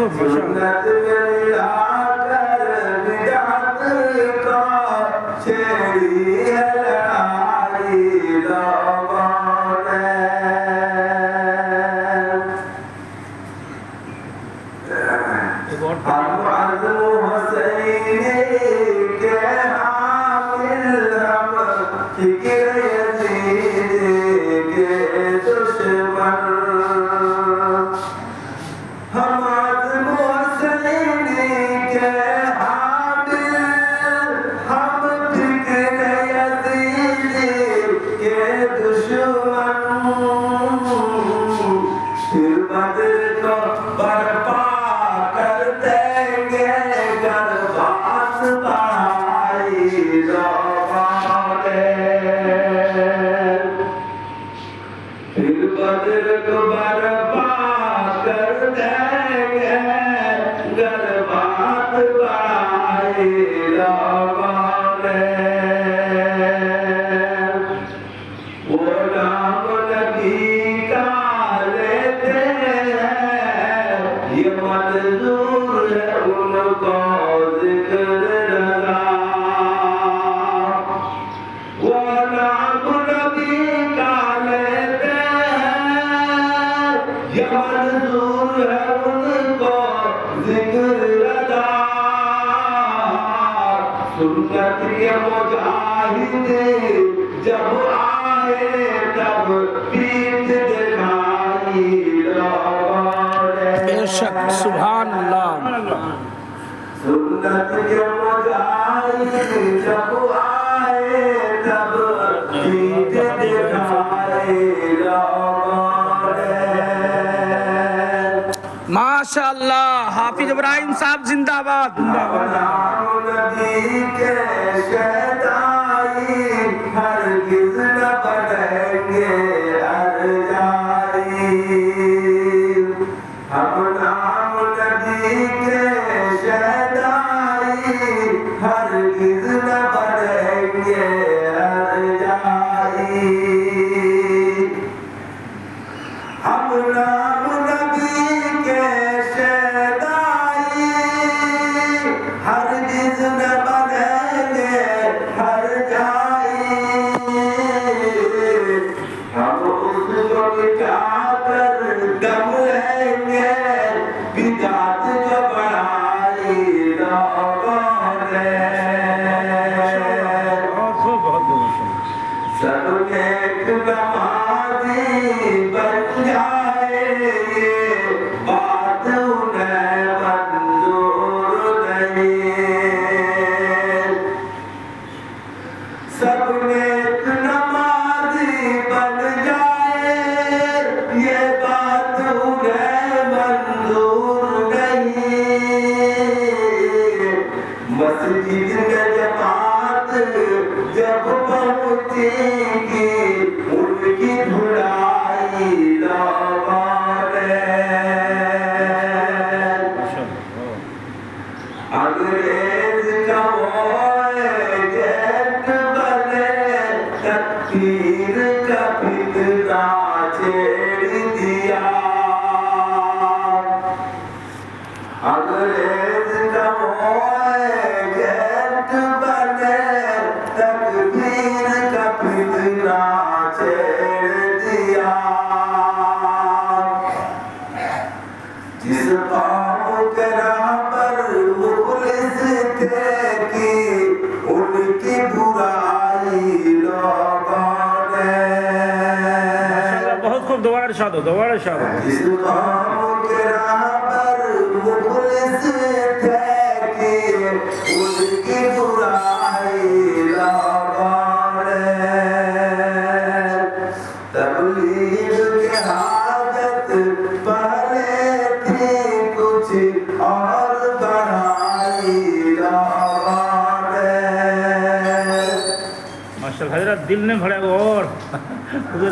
सुन्नत में मिलाकर बिदअत को छेड़ी है लड़ाई लोगों ने। हम अज़्म हुसैनी के हामिल हम फिक्र यज़ीद के दुश्मन। हम अज़्म हुसैनी के हामिल हम फिक्र यज़ीद के दुश्मन। फिर बदर को बर्पा कर देंगे गरबात भाई लोगों ने। फिर बदर को बर्पा कर देंगे गरबात भाई लोगों ने। वो नाम नबी का लेते हैं ये मंजूर है उनको जिक्र रज़ा। वो नाम नबी का लेते हैं ये मंजूर है उनको जिक्र रज़ा। सुन्नत के मुजाहिद जब आए तब पीठ दिखाई लोगों ने। बेशक सुभान अल्लाह। सुन्नत के मुजाहिद जब आए तब पीठ दिखाई लोगों ने। माशाअल्लाह। हाफिज इब्राहिम साहब जिंदाबाद। नाम नबी के शहदाई हरगिज़ न बनेंगे अरजाई। हम नाम नबी के शहदाई हरगिज़ न बनेंगे अरजाई। हम नाम नबी के शहदाई हरगिज़ न बनेंगे हरजाई। हम उसको मिटाकर दम लेंगे बिदअत जो बढ़ाई लोगों ने। सब नेक नमाज़ी बन जाए ये बात उन्हें मंजूर नहीं। सब नेक नमाज़ी बन जाए ये बात उन्हें मंजूर नहीं। मस्जिद में जमात जब पहुंचेगी उनकी धुलाई लोगों ने। अंग्रेज का वो एजेंट बने तकदीर का फितना छेड़ दिया। अंग्रेज का वो एजेंट बने तकदीर का फितना छेड़ दिया। जिस कौम के राह पर मुखलिस थे कि उनकी बुराई लोगों ने। बहुत खूब। दोबारा इरशाद हो, दोबारा इरशाद हो। जिस कौम के राह पर मुखलिस थे कि उनकी बुराई लोगों ने। तबलीग के हाजत पहले थी कुछ और बढ़ाई लोगों ने। माशाअल्लाह हजरत दिल ने भरा और